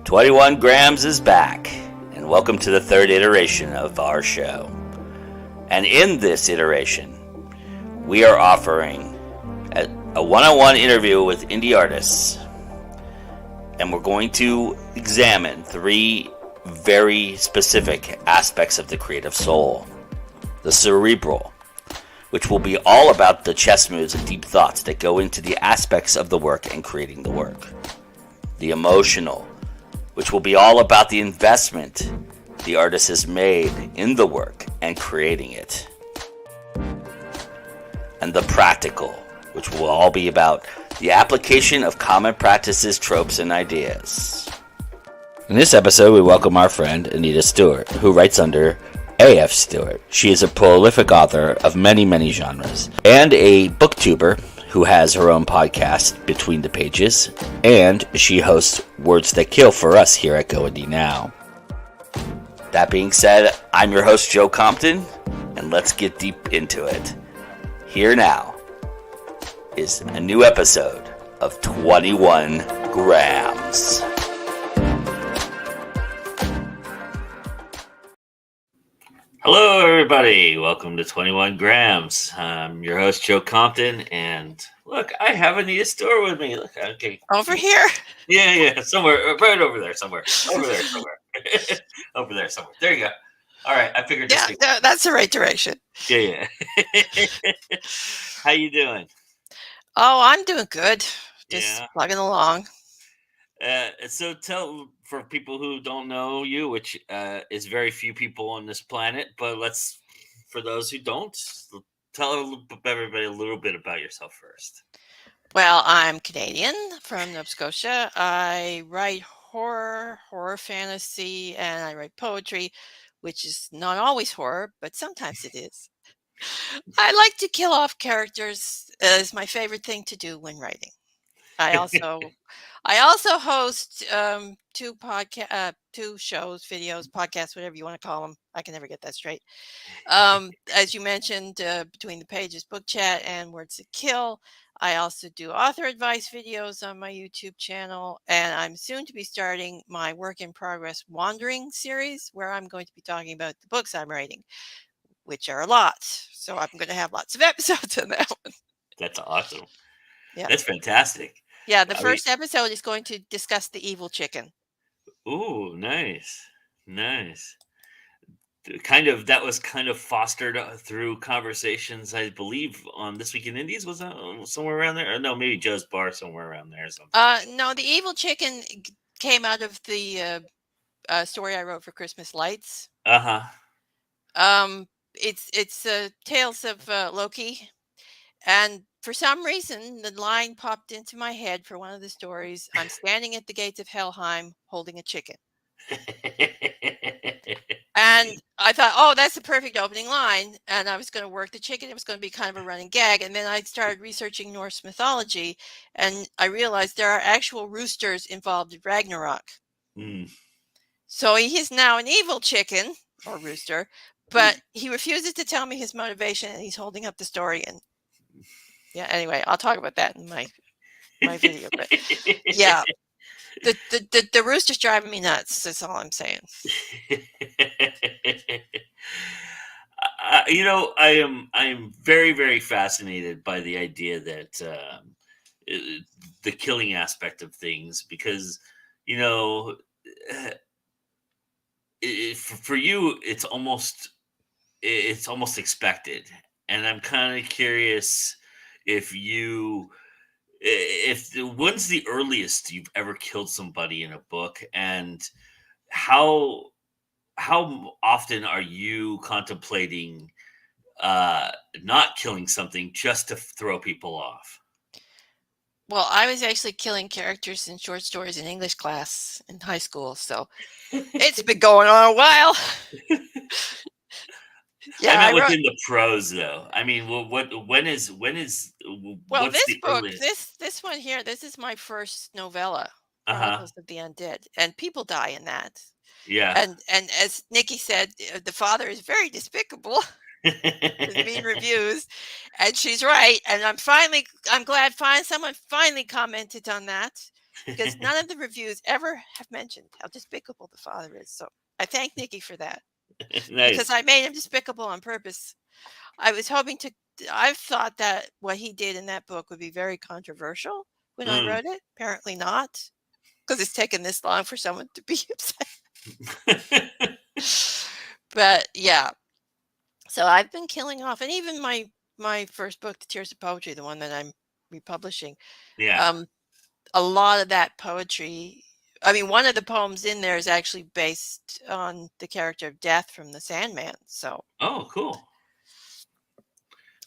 21 Grams is back, and welcome to the third iteration of our show. And in this iteration, we are offering a one-on-one interview with indie artists, and we're going to examine three very specific aspects of the creative soul. The cerebral, which will be all about the chess moves and deep thoughts that go into the aspects of the work and creating the work. The emotional, which will be all about the investment the artist has made in the work and creating it. And the practical, which will all be about the application of common practices, tropes, and ideas. In this episode, we welcome our friend AF Stewart, who writes under AF Stewart. She is a prolific author of many genres, and a booktuber who has her own podcast, Between the Pages, and she hosts Words That Kill for us here at Go Indie Now. That being said, I'm your host, Joe Compton, and let's get deep into it. Here now is a new episode of 21 Grams. Hello, everybody. Welcome to 21 Grams. I'm your host, Joe Compton, and look, I have AF Stewart with me. Look, okay. Over here? Yeah, somewhere, right over there, somewhere. Over there, somewhere. Over there, somewhere. There you go. All right, I figured. Yeah, no, that's the right direction. Yeah. How you doing? Oh, I'm doing good. Just plugging along. So tell, for people who don't know you, which is very few people on this planet, but for those who don't, tell everybody a little bit about yourself first. Well, I'm Canadian from Nova Scotia. I write horror fantasy, and I write poetry, which is not always horror, but sometimes it is. I like to kill off characters. Is my favorite thing to do when writing. I also host two shows, videos, podcasts, whatever you want to call them. I can never get that straight. As you mentioned, Between the Pages, Book Chat, and Words That Kill. I also do author advice videos on my YouTube channel, and I'm soon to be starting my Work in Progress Wandering series, where I'm going to be talking about the books I'm writing, which are a lot. So I'm going to have lots of episodes on that one. That's awesome. Yeah, that's fantastic. Yeah, the first episode is going to discuss the evil chicken. Ooh, nice. That was kind of fostered through conversations, I believe, on This Week in Indies. Was that somewhere around there? Or no, maybe Joe's Bar, somewhere around there or something. No, the evil chicken came out of the story I wrote for Christmas Lights. It's Tales of Loki, and for some reason, the line popped into my head for one of the stories. I'm standing at the gates of Helheim holding a chicken. And I thought, oh, that's the perfect opening line. And I was going to work the chicken. It was going to be kind of a running gag. And then I started researching Norse mythology, and I realized there are actual roosters involved in Ragnarok. So he is now an evil chicken or rooster, but he refuses to tell me his motivation, and he's holding up the story. And anyway, I'll talk about that in my video. But yeah. The rooster's driving me nuts. That's all I'm saying. I am very, very fascinated by the idea that the killing aspect of things, because for you it's almost expected, and I'm kind of curious when's the earliest you've ever killed somebody in a book, and how often are you contemplating not killing something just to throw people off? Well, I was actually killing characters in short stories in English class in high school, so it's been going on a while. Yeah, I meant within the prose, though. I mean, when is? Well, this book, this one here, this is my first novella, Chronicles of the Undead, and people die in that. Yeah, and as Nikki said, the father is very despicable. With mean reviews, and she's right. And I'm glad someone finally commented on that. because none of the reviews ever have mentioned how despicable the father is. So I thank Nikki for that because Nice. I made him despicable on purpose. I was hoping to. I thought that what he did in that book would be very controversial when I Mm. wrote it. Apparently not, because it's taken this long for someone to be upset. But yeah, so I've been killing off, and even my first book, The Tears of Poetry, the one that I'm republishing, Yeah. um, a lot of that poetry. I mean, one of the poems in there is actually based on the character of Death from The Sandman. So, Oh, cool.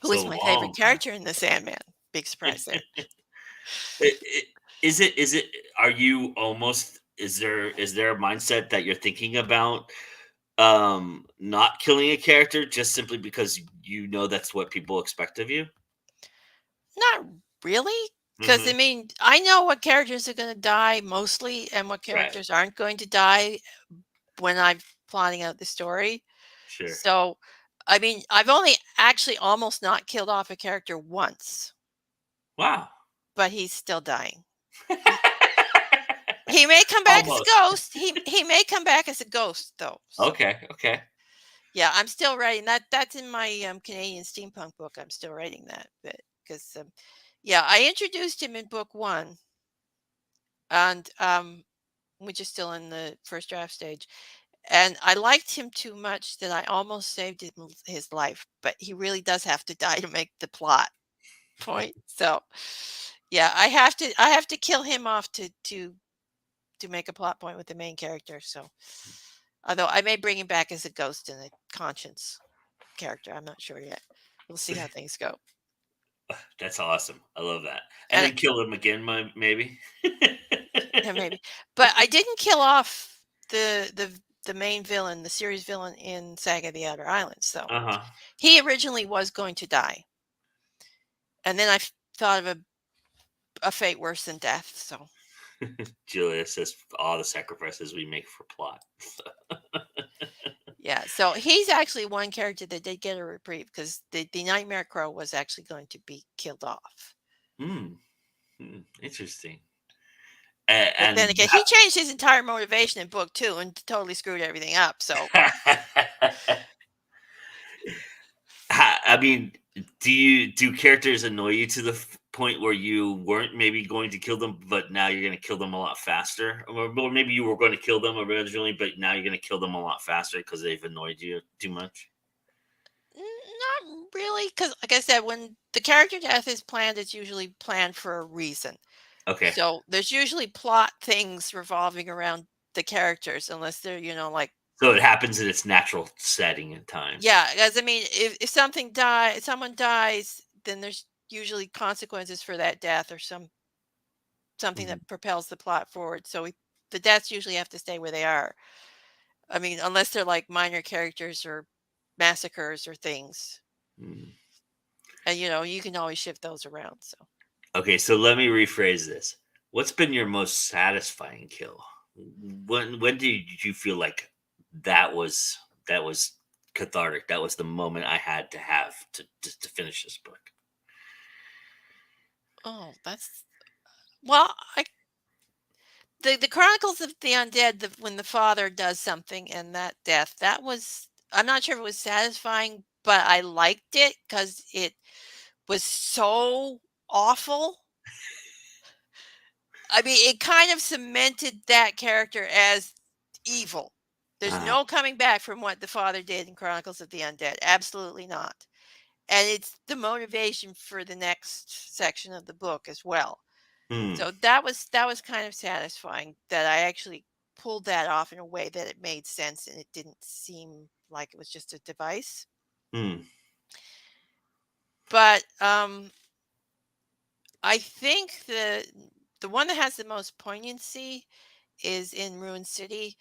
who is So my favorite all character in The Sandman? Big surprise there. I is it are you almost is there a mindset that you're thinking about, not killing a character just simply because you know that's what people expect of you? Not really, because I Mhm. mean, I know what characters are going to die mostly, and what Right. characters aren't going to die when I'm plotting out the story. Sure. So, I mean, I've only actually almost not killed off a character once, Wow. but he's still dying. He he may come back as a Almost. ghost. He may come back as a ghost though. So Okay, okay. yeah, I'm still writing that. That's in my Canadian steampunk book. I'm still writing that, but because yeah, I introduced him in book one, and which is still in the first draft stage. And I liked him too much that I almost saved his life, but he really does have to die to make the plot point. So, yeah, I have to kill him off to make a plot point with the main character. So, although I may bring him back as a ghost and a conscience character, I'm not sure yet. We'll see how things go. That's awesome. I love that. And And then kill him again, maybe? yeah, maybe, but I didn't kill off the main villain, the series villain in Saga of the Outer Islands. So Uh-huh. he originally was going to die, and then thought of a fate worse than death. So Julia says all the sacrifices we make for plot. yeah, so he's actually one character that did get a reprieve because the Nightmare Crow was actually going to be killed off. Hmm. Interesting. But then And again, he changed his entire motivation in book two and totally screwed everything up. So I mean, do characters annoy you to the point where you weren't maybe going to kill them, but now you're going to kill them a lot faster, or maybe you were going to kill them originally, but now you're going to kill them a lot faster because they've annoyed you too much? not really, because like I said, when the character death is planned, it's usually planned for a reason. Okay, So there's usually plot things revolving around the characters, unless they're, like, so it happens in its natural setting and time. yeah, because I mean, if someone dies, then there's usually consequences for that death or something Mhm. that propels the plot forward. So the deaths usually have to stay where they are. I mean, unless they're like minor characters or massacres or things, Mm. and you can always shift those around. So. Okay, so let me rephrase this. What's been your most satisfying kill? When did you feel like that was cathartic? That was the moment I had to have to finish this book. Oh, that's well, the Chronicles of the Undead, when the father does something and that death, that was, I'm not sure if it was satisfying, but I liked it because it was so awful. I mean, it kind of cemented that character as evil. There's Uh, no coming back from what the father did in Chronicles of the Undead. Absolutely not. And it's the motivation for the next section of the book as well. hmm, So that was kind of satisfying that I actually pulled that off in a way that it made sense and it didn't seem like it was just a device. hmm, But I think the one that has the most poignancy is in Ruin City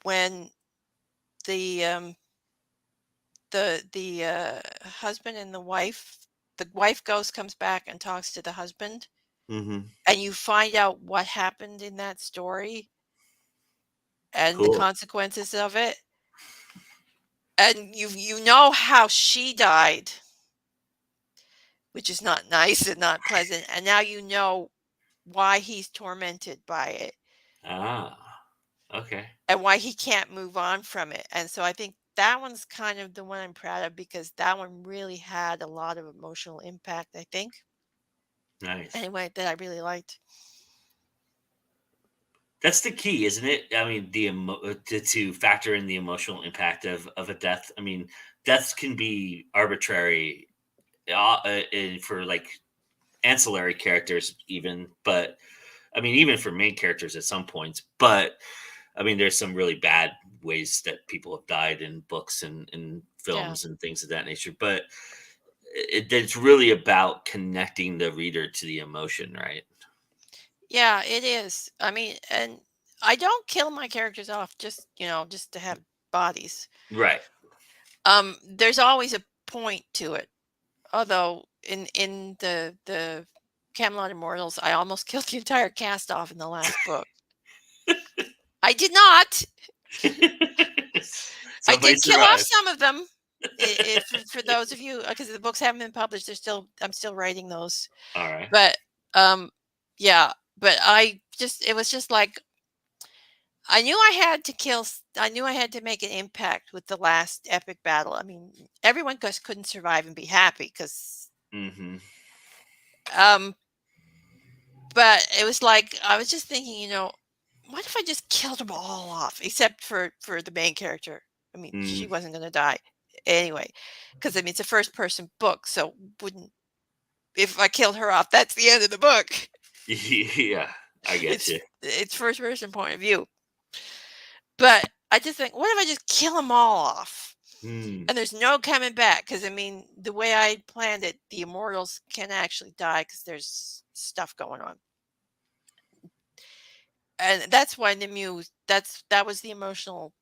when the husband and the wife ghost comes back and talks to the husband, mhm. and you find out what happened in that story and the Cool. consequences of it, and you know how she died, which is not nice and not pleasant, and now you know why he's tormented by it Ah, okay, and why he can't move on from it. And so I think that one's kind of the one I'm proud of because that one really had a lot of emotional impact, I think. nice. Anyway, that I really liked. That's the key, isn't it? I mean, to factor in the emotional impact of a death. I mean, deaths can be arbitrary for like ancillary characters, even. But I mean, even for main characters at some points. But I mean, there's some really bad ways that people have died in books and Yeah. films and things of that nature. But it's really about connecting the reader to the emotion, right? Yeah, it is. I mean, and I don't kill my characters off just, just to have bodies. Right. There's always a point to it. Although in the Camelot Immortals, I almost killed the entire cast off in the last book. I did not. I Somebody did kill off survived. some of them. If for those of you, because the books haven't been published, I'm still writing those. All right. But um, yeah. But it was just like I knew I had to I knew I had to make an impact with the last epic battle. I mean, everyone just couldn't survive and be happy because Mm-hmm. um but it was like I was just thinking, what if I just killed them all off except for the main character? I mean, she Mm. wasn't going to die anyway, because I mean it's a first person book, so wouldn't if I killed her off, that's the end of the book. Yeah, I get you. It's first person point of view. But I just think, what if I just kill them all off? Mm. And there's no coming back because I mean, the way I planned it, the immortals can actually die because there's stuff going on. And that's why the muse that was the emotional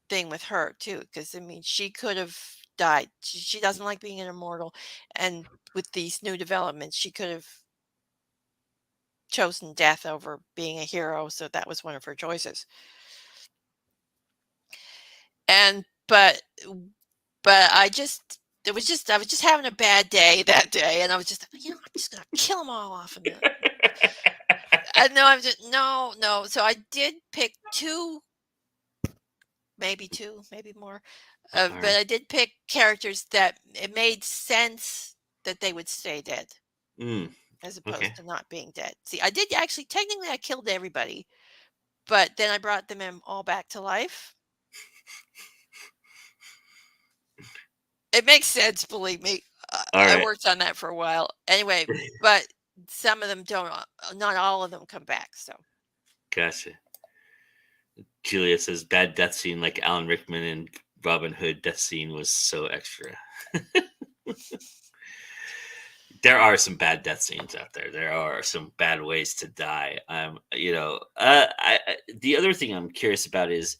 thing with her too, because I mean she could have died. She doesn't like being an immortal, and with these new developments she could have chosen death over being a hero, so that was one of her choices. And but I just it was just I was just having a bad day that day, and I was just, I'm just gonna kill them all off in the no, I'm just no. So I did pick two, maybe more. All But right. I did pick characters that it made sense that they would stay dead Mm. as Okay. opposed to not being dead. See, I did actually, technically, I killed everybody, but then I brought them in all back to life. It makes sense, believe me. All I right. worked on that for a while. Anyway, but some of them don't, not all of them come back. So, Gotcha. Julia says bad death scene like Alan Rickman and Robin Hood death scene was so extra. There are some bad death scenes out there. There are some bad ways to die. The other thing I'm curious about is,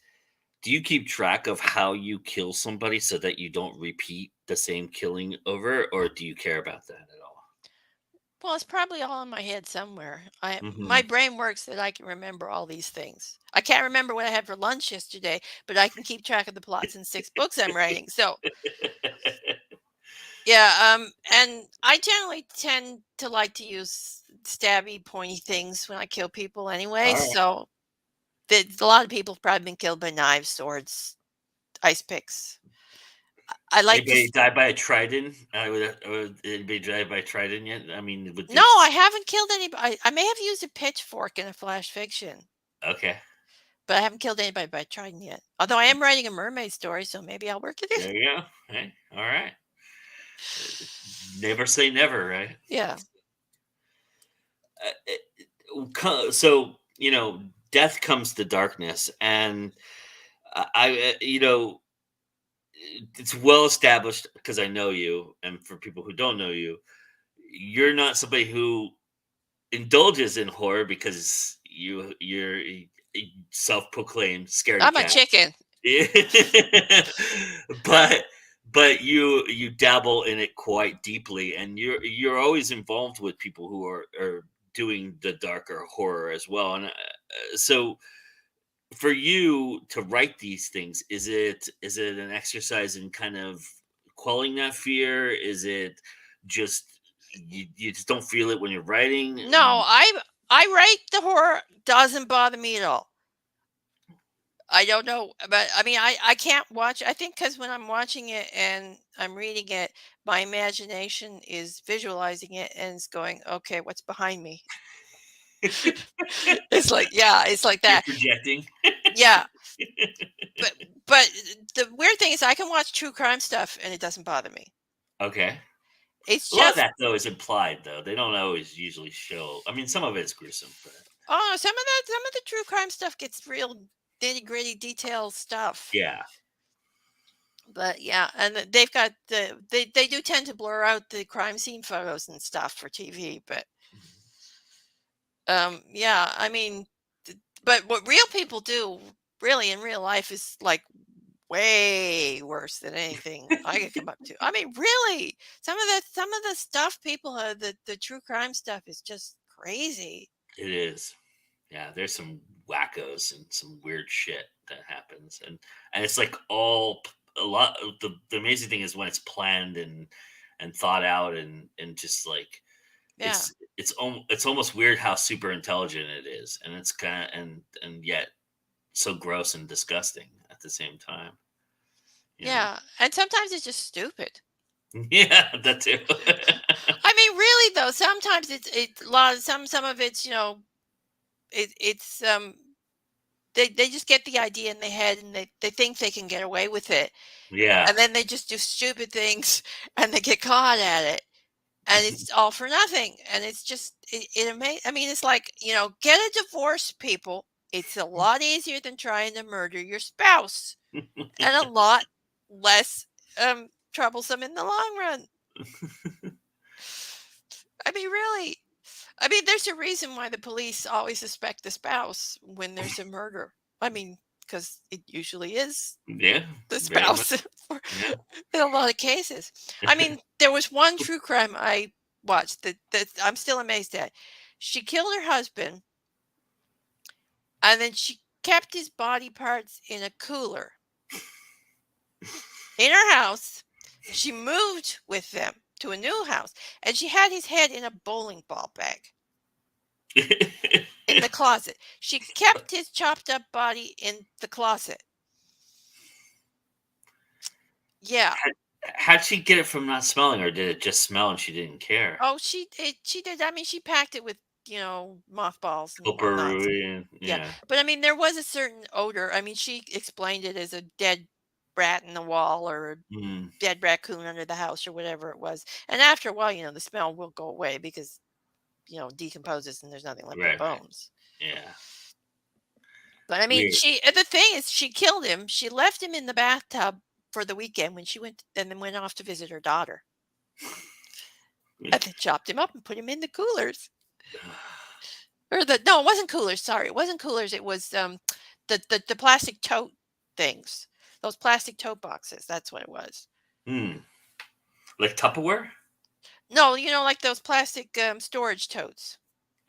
do you keep track of how you kill somebody so that you don't repeat the same killing over, or do you care about that at all? well, it's probably all in my head somewhere. My Hmm. brain works that I can remember all these things. I can't remember what I had for lunch yesterday, but I can keep track of the plots in 6 books I'm writing. So, yeah, and I generally tend to like to use stabby, pointy things when I kill people anyway. All right. So, a lot of people have probably been killed by knives, swords, ice picks. I like to. Anybody die by a trident? Anybody die by a trident yet? I mean, with No, I this. haven't killed anybody. I may have used a pitchfork in a flash fiction, Okay. but I haven't killed anybody by trident yet. Although I am writing a mermaid story, so maybe I'll work it in. There you go. Hey, all right. Never say never, right? Yeah. So death comes to darkness, and it's well established because I know you, and for people who don't know you, you're not somebody who indulges in horror because you're a self-proclaimed scaredy I'm a cat. chicken. but you dabble in it quite deeply, and you're always involved with people who are doing the darker horror as well. And so for you to write these things, is it an exercise in kind of quelling that fear? Is it just you just don't feel it when you're writing? No, I write the horror, doesn't bother me at all. I don't know, but I mean, I can't watch. I think because when I'm watching it and I'm reading it, my imagination is visualizing it and it's going, okay, what's behind me? It's like, yeah, it's like You're that. projecting. Yeah, but but the weird thing is, I can watch true crime stuff and it doesn't bother me. Okay. It's A lot of just, that though is implied though. They don't always usually show. I mean, some of it's gruesome, but oh, some of the true crime stuff gets real nitty gritty detail stuff. yeah. But yeah, and they've got they do tend to blur out the crime scene photos and stuff for TV, but yeah, I mean, but what real people do really in real life is like way worse than anything I could come up to. I mean, really, some of the stuff people have, the true crime stuff is just crazy. It is. Yeah, there's some wackos and some weird shit that happens, and it's like all a lot. The amazing thing is when it's planned and thought out and just like Yeah. it's almost weird how super intelligent it is, and it's kind of and yet so gross and disgusting at the same time. You know? Yeah, and sometimes it's just stupid. Yeah, that too. I mean, really though, sometimes it's a lot of some of it's, it's they just get the idea in their head and they think they can get away with it. Yeah. And then they just do stupid things and they get caught at it. And it's all for nothing. And it's just I mean, it's like, get a divorce, people. It's a lot easier than trying to murder your spouse and a lot less troublesome in the long run. I mean, really. I mean, there's a reason why the police always suspect the spouse when there's a murder. I mean, because it usually is Yeah, the very much. spouse Yeah. in a lot of cases. I mean, there was one true crime I watched that I'm still amazed at. She killed her husband and then she kept his body parts in a cooler in her house. She moved with them to a new house and she had his head in a bowling ball bag in the closet. She kept his chopped up body in the closet. Yeah. How'd she get it from not smelling, or did it just smell and she didn't care? Oh, she did. I mean, she packed it with, mothballs and whatnot. Potpourri and Yeah, yeah. but I mean, there was a certain odor. I mean, she explained it as a dead rat in the wall or a Mm, dead raccoon under the house or whatever it was. And after a while, the smell will go away because, decomposes and there's nothing left but right, right. bones. Yeah. But I mean, Weird. the thing is, she killed him. She left him in the bathtub for the weekend when she went and then went off to visit her daughter. And then chopped him up and put him in the coolers. Or no, it wasn't coolers. Sorry, it wasn't coolers. It was the plastic tote things. Those plastic tote boxes. That's what it was. Hmm. Like Tupperware? No, like those plastic storage totes.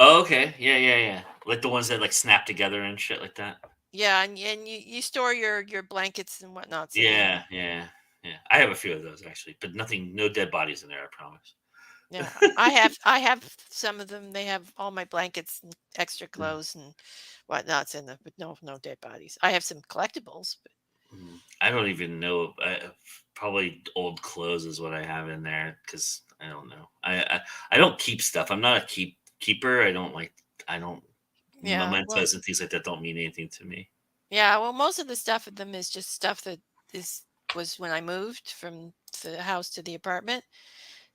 Oh, okay. Yeah, yeah, yeah. Like the ones that like snap together and shit like that. Yeah, and you store your blankets and whatnots in Yeah, there. yeah, yeah. I have a few of those actually, but nothing, no dead bodies in there. I promise. Yeah, I have some of them. They have all my blankets and extra Mm, clothes and whatnots in them, but no dead bodies. I have some collectibles, but I don't even know. Probably old clothes is what I have in there because I don't know. I don't keep stuff. I'm not a keeper. I don't like. I don't yeah, well, mementos and things like that don't mean anything to me. yeah, well, most of the stuff in them is just stuff that is was when I moved from the house to the apartment.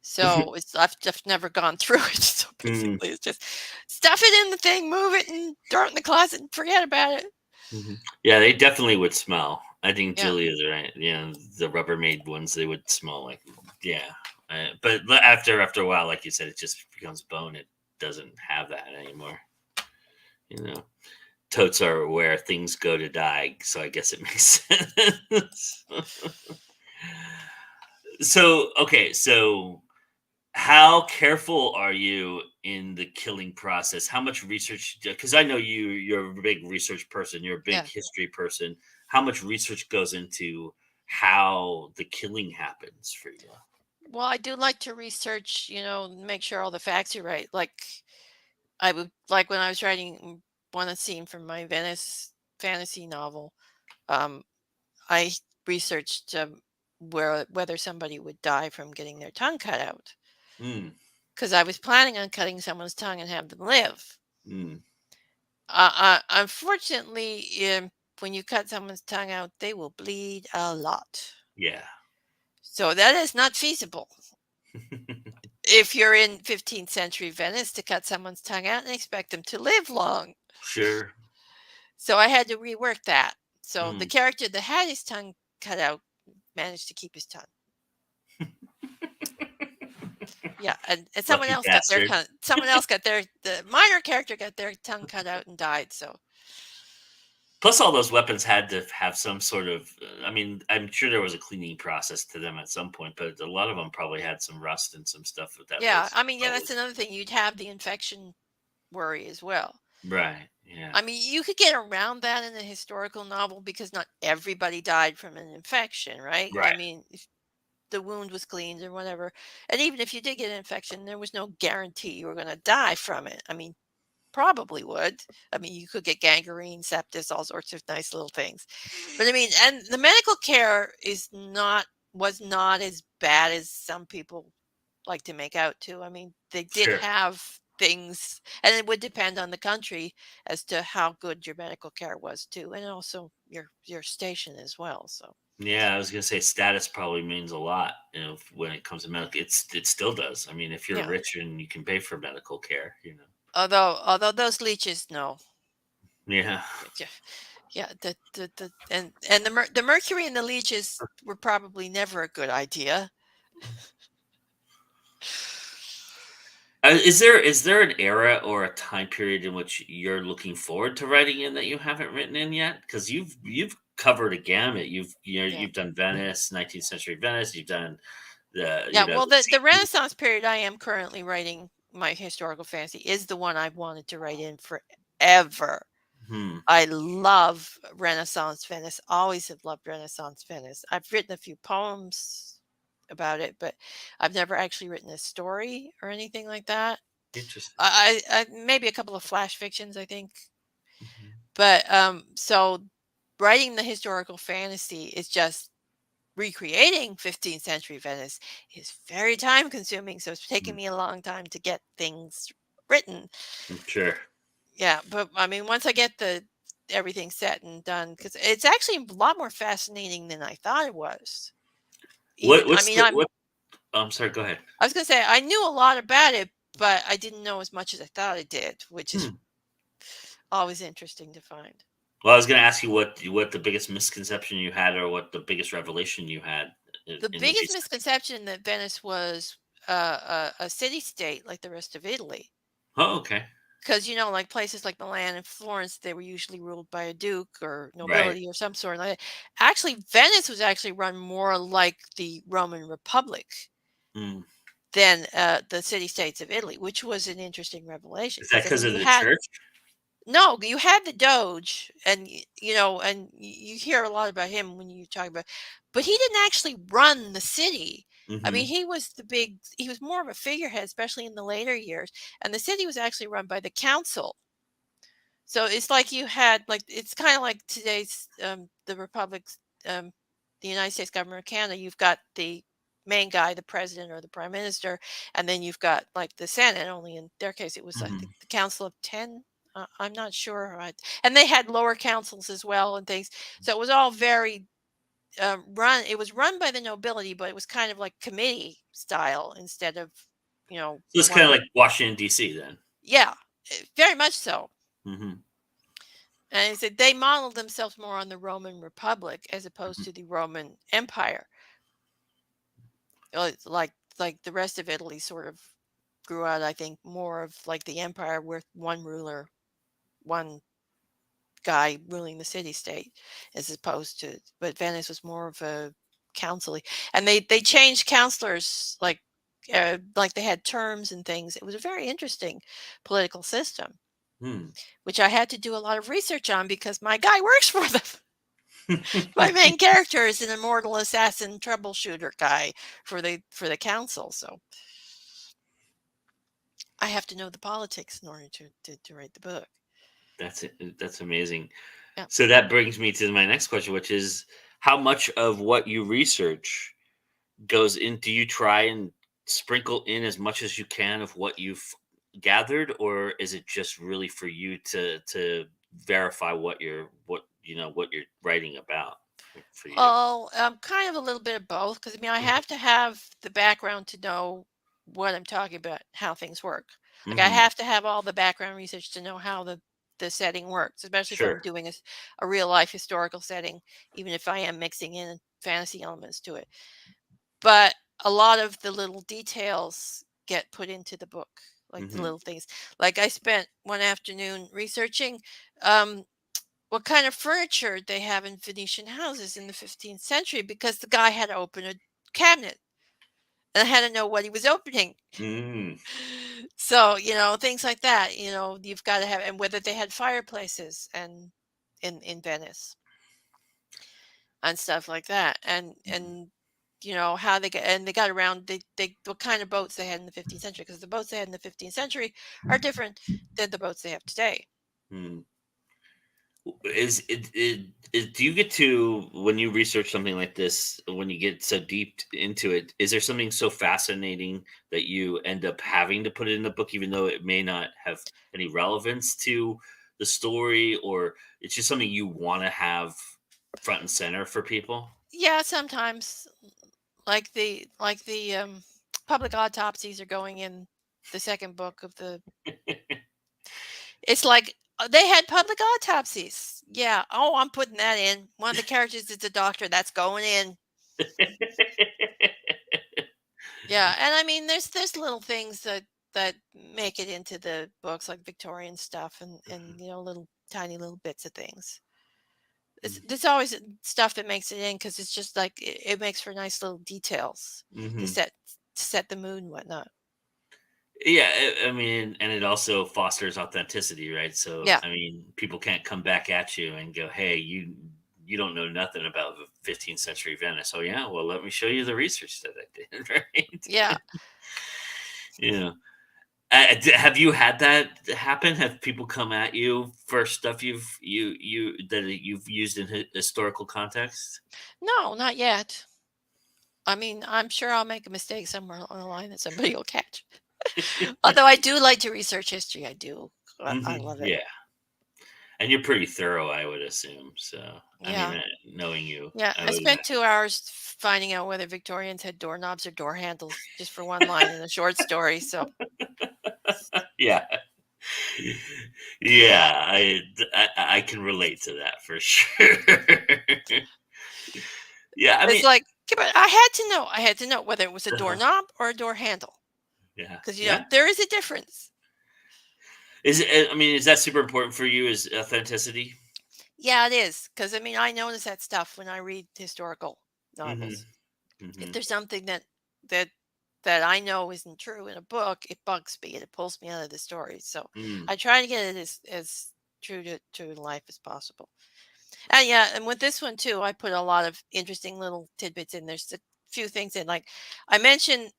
So it's I've just never gone through it. So Mm, basically, it's just stuff it in the thing, move it, and throw it in the closet, and forget about it. mhm. Yeah, they definitely would smell. I think Yeah, Julia's right. The Rubbermaid ones, they would smell like, yeah. But after a while, like you said, it just becomes bone. It doesn't have that anymore. You know, totes are where things go to die, so I guess it makes sense. So okay, so how careful are you in the killing process? How much research? Because I know you're a big research person. You're a big yeah. history person. How much research goes into how the killing happens for Well, I do like to research. Make sure all the facts are right. Like I would like when I was writing one scene from my Venice fantasy novel. Um, I researched whether somebody would die from getting their tongue cut out Mm, because I was planning on cutting someone's tongue and have them live. mm, Unfortunately, when you cut someone's tongue out, they will bleed a lot. yeah. So that is not feasible if you're in 15th century Venice to cut someone's tongue out and expect them to live long. Sure. So I had to rework that. So the Mm. character that had his tongue cut out managed to keep his tongue. Yeah, and someone Lucky else got their bastard. someone else got their the minor character got their tongue cut out and died. So Plus, all those weapons had to have some sort of. I mean, I'm sure there was a cleaning process to them at some point, but a lot of them probably had some rust and some stuff that yeah, was I mean, yeah, probably that's another thing. You'd have the infection worry as well. right. Yeah. I mean, you could get around that in a historical novel because not everybody died from an infection, right? I Right. mean, if the wound was cleaned or whatever, and even if you did get an infection, there was no guarantee you were going to die from it. I mean, probably would. I mean, you could get gangrene, sepsis, all sorts of nice little things. But I mean, and the medical care was not as bad as some people like to make out to. I mean, they did Sure. have things, and it would depend on the country as to how good your medical care was too, and also your station as well. So Yeah, I was gonna say status probably means a lot. When it comes to medical, it still does. I mean, if you're yeah. rich and you can pay for medical care, Although those leeches, no. Yeah. Yeah, yeah, the and the mercury and the leeches were probably never a good idea. Is there an era or a time period in which you're looking forward to writing in that you haven't written in yet? Because you've covered a gamut. Yeah. You've done Venice, 19th century Venice. You've done the Yeah, well, the the sea. Renaissance period I am currently writing my historical fantasy is the one I've wanted to write in forever. Hmm. I love Renaissance Venice. Always have loved Renaissance Venice. I've written a few poems about it, but I've never actually written a story or anything like that. Interesting. I maybe a couple of flash fictions, I think. Mhm. But so writing the historical fantasy is just recreating 15th century Venice is very time consuming. So it's taken Mm, me a long time to get things written. sure. Yeah, but I mean, once I get the everything set and done, because it's actually a lot more fascinating than I thought it was. Even, What I what's mean, the what? Oh, I'm sorry. Go ahead. I was gonna say I knew a lot about it, but I didn't know as much as I thought I did, which is Hmm. always interesting to find. Well, I was going to ask you what the biggest misconception you had, or what the biggest revelation you had The in the biggest research. misconception that Venice was a city state like the rest of Italy. Oh, okay. Because, you know, like places like Milan and Florence, they were usually ruled by a duke or Right. nobility or some sort like that. Actually, Venice was actually run more like the Roman Republic Mm. than the city states of Italy, which was an interesting revelation. Is that Because I because mean, of you the had church? no, you had the Doge, and you know, and you hear a lot about him when you talk about, but he didn't actually run the city. I mean, Hmm. he was more of a figurehead, especially in the later years, and the city was actually run by the council. So it's like you had like it's kind of like today's the republic's the United States government of Canada. You've got the main guy, the president or the prime minister, and then you've got like the Senate. Only in their case, it was I think Hmm. the Council of 10. I'm not sure. And they had lower councils as well and things. So it was all very run. It was run by the nobility, but it was kind of like committee style instead of So it's kind of one. like Washington D.C. then. Yeah, very much so. Hmm. And he said they modeled themselves more on the Roman Republic as opposed Hmm. to the Roman Empire. Like the rest of Italy sort of grew out, I think, more of like the empire with one ruler, one guy ruling the city state, as opposed to but Venice was more of a council. And they changed counselors like they had terms and things. It was a very interesting political system, Hmm. which I had to do a lot of research on because my guy works for them. My main character is an immortal assassin troubleshooter guy for the council. So I have to know the politics in order to write the book. That's amazing. Yeah. So that brings me to my next question, which is how much of what you research goes in? Do you try and sprinkle in as much as you can of what you've gathered, or is it just really for you to verify what you're writing about for you? Oh, kind of a little bit of both, because I mean, I have to have the background to know what I'm talking about, how things work. Like I Mm-hmm. have to have all the background research to know how the setting works, especially if I'm Sure. doing a real life historical setting, even if I am mixing in fantasy elements to it. But a lot of the little details get put into the book, like the Mm-hmm. little things. Like I spent one afternoon researching um, what kind of furniture they have in Venetian houses in the 15th century, because the guy had to open a cabinet and I had to know what he was opening. Mm. So, things like that, you've got to have, and whether they had fireplaces and in Venice and stuff like that. And how they get, and they got around, they what kind of boats they had in the 15th century, because the boats they had in the 15th century are different than the boats they have today. Mm. Do you get to, when you research something like this, when you get so deep into it, is there something so fascinating that you end up having to put it in the book, even though it may not have any relevance to the story, or it's just something you want to have front and center for people? Yeah, sometimes, like the public autopsies are going in the second book of the. It's like, they had public autopsies. Yeah. Oh, I'm putting that in. One of the characters is a doctor. That's going in. Yeah, and I mean, there's little things that make it into the books, like Victorian stuff, and little tiny little bits of things. There's always stuff that makes it in, because it's just like it makes for nice little details to Hmm. set the mood and whatnot. Yeah, I mean, and it also fosters authenticity, right? So, Yeah, I mean, people can't come back at you and go, "Hey, you don't know nothing about the 15th century Venice." Oh yeah, well, let me show you the research that I did, yeah. right? Yeah. Have you had that happen? Have people come at you for stuff you've used in historical context? No, not yet. I mean, I'm sure I'll make a mistake somewhere on the line that somebody will catch. Although I do like to research history. I do. I Hmm. love it. Yeah, and you're pretty thorough, I would assume. So, I mean, Yeah. knowing you, Yeah, I I would. spent 2 hours finding out whether Victorians had doorknobs or door handles just for one line in a short story, so. Yeah. Yeah, I can relate to that for sure. Yeah, I It's mean, like, yeah, but I had to know whether it was a uh doorknob or a door handle, yeah, because yeah. there is a difference. Is it? I mean, is that super important for you? Is authenticity? Yeah, it is, because I mean, I notice that stuff when I read historical Hmm. novels. If Hmm. there's something that that I know isn't true in a book, it bugs me and it pulls me out of the story, so Mm. I try to get it as true to life as possible. And yeah, and with this one too, I put a lot of interesting little tidbits in. There's a few things in, like I mentioned,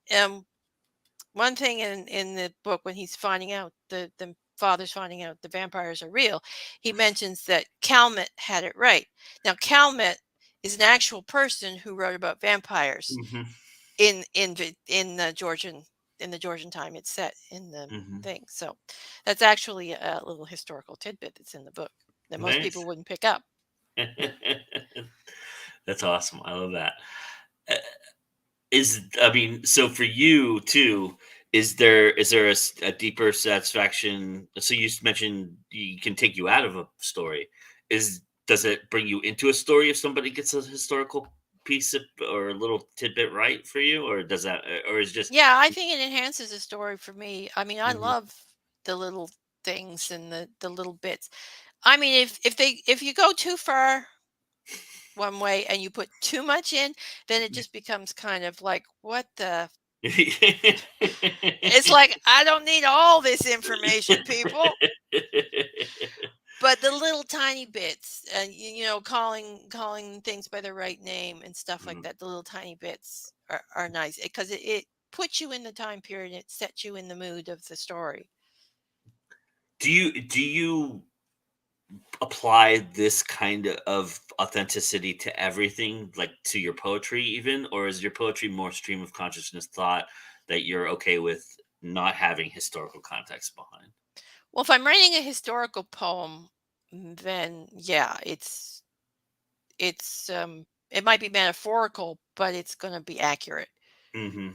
one thing in the book when he's finding out, the father's finding out the vampires are real. He mentions that Calmet had it right. Now Calmet is an actual person who wrote about vampires Hmm. in the Georgian time. It's set in the Hmm. thing. So that's actually a little historical tidbit that's in the book that most people Nice. wouldn't pick up. That's awesome. I love that. Uh, I mean, so for you too, is there a deeper satisfaction? So you mentioned you can take you out of a story. Is Does it bring you into a story if somebody gets a historical piece of, or a little tidbit right for you, or does that, or is just? Yeah, I think it enhances the story for me. I mean, I Mhm. love the little things and the little bits. I mean, if you go too far one way and you put too much in, then it just becomes kind of like, what the. It's like, I don't need all this information, people. But the little tiny bits, calling things by the right name and stuff like Mhm. that, the little tiny bits are nice, because it put you in the time period. It sets you in the mood of the story. Do you apply this kind of authenticity to everything, like to your poetry even, or is your poetry more stream of consciousness thought that you're okay with not having historical context behind? Well, if I'm writing a historical poem, then yeah, it might be metaphorical, but it's going to be accurate. Hmm.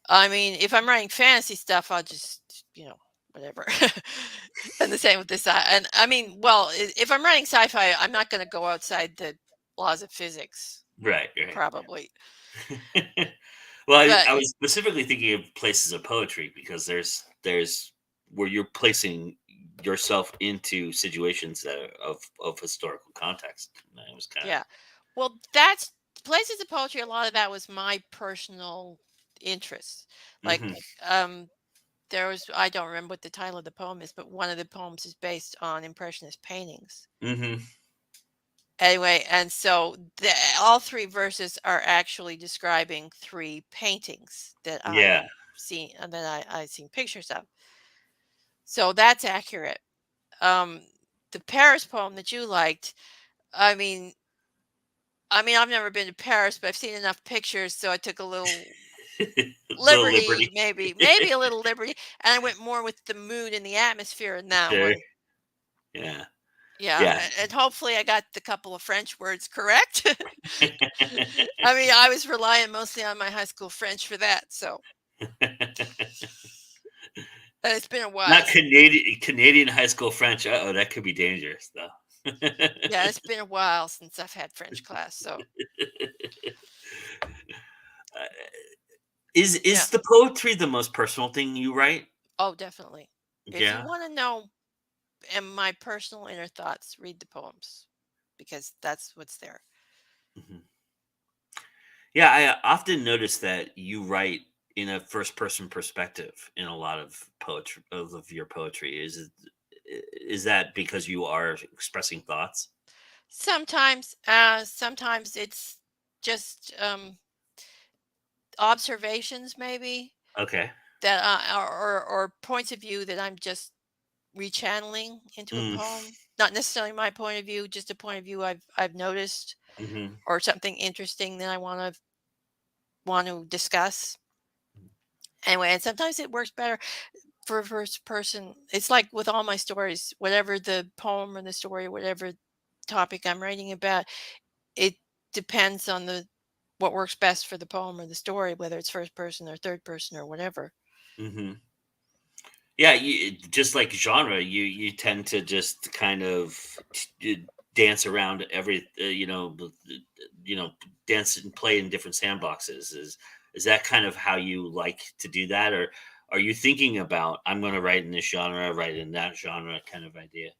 I mean, if I'm writing fantasy stuff, I'll just, whatever. And the same with this. And I mean, well, if I'm writing sci-fi, I'm not going to go outside the laws of physics, Right, right. probably. Well, But I was specifically thinking of places of poetry because there's where you're placing yourself into situations that are of historical context. And it was kind of. yeah, well, that's places of poetry. A lot of that was my personal interest. Like, Hmm. um, there was, I don't remember what the title of the poem is, but one of the poems is based on Impressionist paintings. Hmm. Anyway, and so all three verses are actually describing three paintings that Yeah. I seen and that I seen pictures of. So that's accurate. Um, the Paris poem that you liked, I mean, I've never been to Paris, but I've seen enough pictures, so I took a little Little liberty, Liberty. maybe a little liberty, and I went more with the mood and the atmosphere in that Sure. one. Yeah. Yeah, Yeah. and hopefully I got the couple of French words correct. I mean, I was relying mostly on my high school French for that, so it's been a while. Not Canadian high school French. Uh-oh, that could be dangerous though. Yeah, it's been a while since I've had French class, so Uh, is yeah. is the poetry the most personal thing you write? Oh, definitely. If you Yeah. want to know and my personal inner thoughts, read the poems because that's what's there. Mhm. Yeah, I often notice that you write in a first person perspective in a lot of poetry of your poetry. Is that because you are expressing thoughts? Sometimes it's just observations, maybe Okay. that or points of view that I'm just rechanneling into a Mm, poem. Not necessarily my point of view, just a point of view I've noticed mhm. or something interesting that I want to discuss. Anyway, and sometimes it works better for first person. It's like with all my stories, whatever the poem or the story, whatever topic I'm writing about, it depends on the what works best for the poem or the story, whether it's first person or third person or whatever. Mhm. Yeah, just like genre, you tend to just kind of dance around every, you know, dance and play in different sandboxes. Is that kind of how you like to do that, or are you thinking about I'm going to write in this genre, write in that genre kind of idea?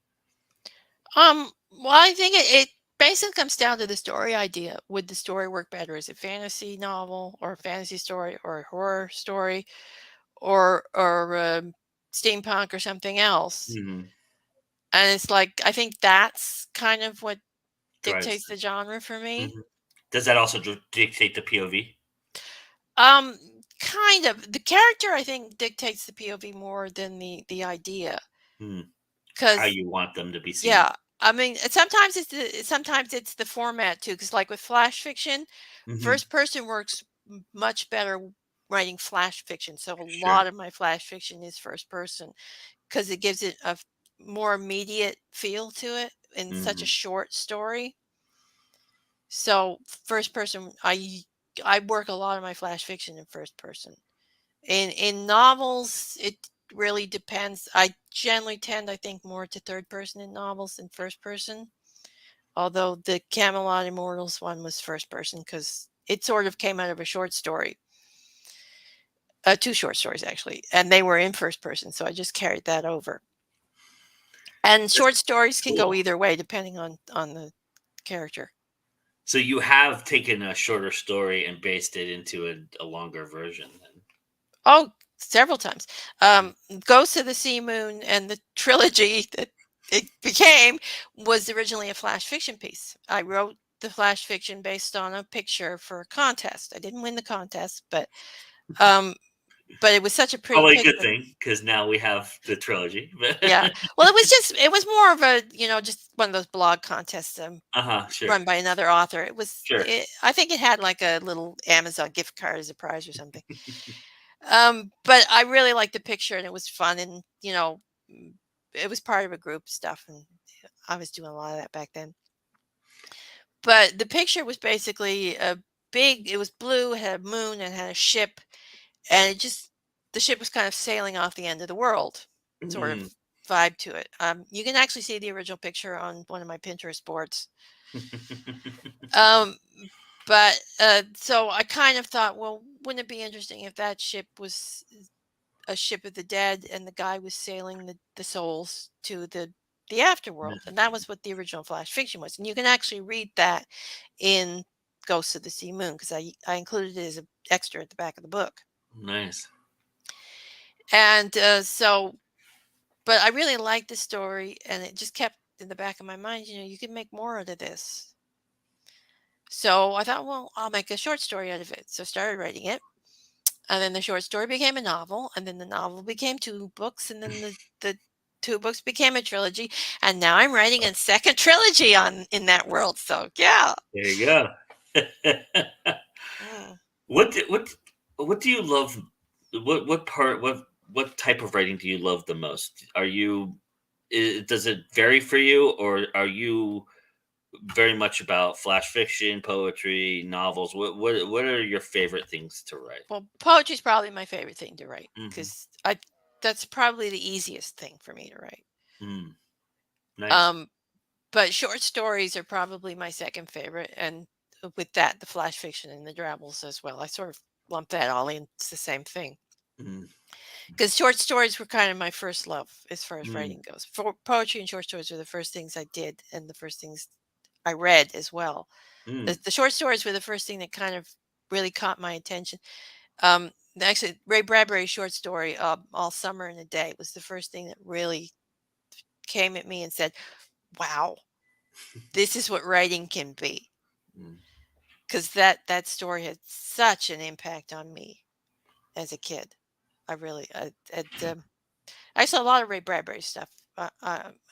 Well, I think it basically comes down to the story idea. Would the story work better as a fantasy novel or a fantasy story or a horror story or steampunk or something else? Hmm. And it's like I think that's kind of what Drives. dictates the genre for me. Mhm. Does that also dictate the POV? Um, kind of. The character I think dictates the POV more than the idea. Hmm. How Because you want them to be seen? yeah, I mean, sometimes it's the format too. Because like with flash fiction, Hmm. first person works much better writing flash fiction. So a Sure. lot of my flash fiction is first person because it gives it a more immediate feel to it in such a Hmm. short story. So first person, I work a lot of my flash fiction in first person. In novels, it really depends. I generally tend, I think, more to third person in novels than first person. Although the Camelot Immortals one was first person because it sort of came out of a short story, two short stories actually, and they were in first person, so I just carried that over. And That's short stories can go cool. either way depending on the character. So you have taken a shorter story and based it into a longer version then. Oh, several times. Ghost of the Sea Moon and the trilogy that it became was originally a flash fiction piece. I wrote the flash fiction based on a picture for a contest. I didn't win the contest, but um, But it was such a pretty Probably a good picture. thing because now we have the trilogy. Yeah. Well, it was more of a, just one of those blog contests, Sure, run by another author. sure. I think it had like a little Amazon gift card as a prize or something. But I really liked the picture and it was fun and, it was part of a group stuff and I was doing a lot of that back then. But the picture was basically it was blue, it had a moon and had a ship and the ship was kind of sailing off the end of the world, sort of Mm. vibe to it. You can actually see the original picture on one of my Pinterest boards. Um, but so I kind of thought, well, wouldn't it be interesting if that ship was a ship of the dead and the guy was sailing the souls to the afterworld? And that was what the original Flash fiction was. And you can actually read that in Ghosts of the Sea Moon because I included it as an extra at the back of the book. Nice. And but I really liked the story and it just kept in the back of my mind, you can make more out of this. So I thought, well, I'll make a short story out of it. So I started writing it. And then the short story became a novel. And then the novel became 2 books. And then the 2 books became a trilogy. And now I'm writing a second trilogy in that world. So yeah. There you go. Mm. What do you love? What type of writing do you love the most? Does it vary for you, or are you very much about flash fiction, poetry, novels? What are your favorite things to write? Well, poetry is probably my favorite thing to write Mm-hmm. because that's probably the easiest thing for me to write. Mm, nice. Um, But short stories are probably my second favorite, and with that, the flash fiction and the drabbles as well. I sort of lump that all in. It's the same thing. Mm, Because short stories were kind of my first love as far as mm, writing goes. For poetry and short stories were the first things I did and the first things I read as well. mm, The short stories were the first thing that kind of really caught my attention. Um, Actually, Ray Bradbury's short story, All Summer in a Day, was the first thing that really came at me and said, wow, this is what writing can be. mm. 'Cause that story had such an impact on me as a kid. I really, I saw a lot of Ray Bradbury stuff.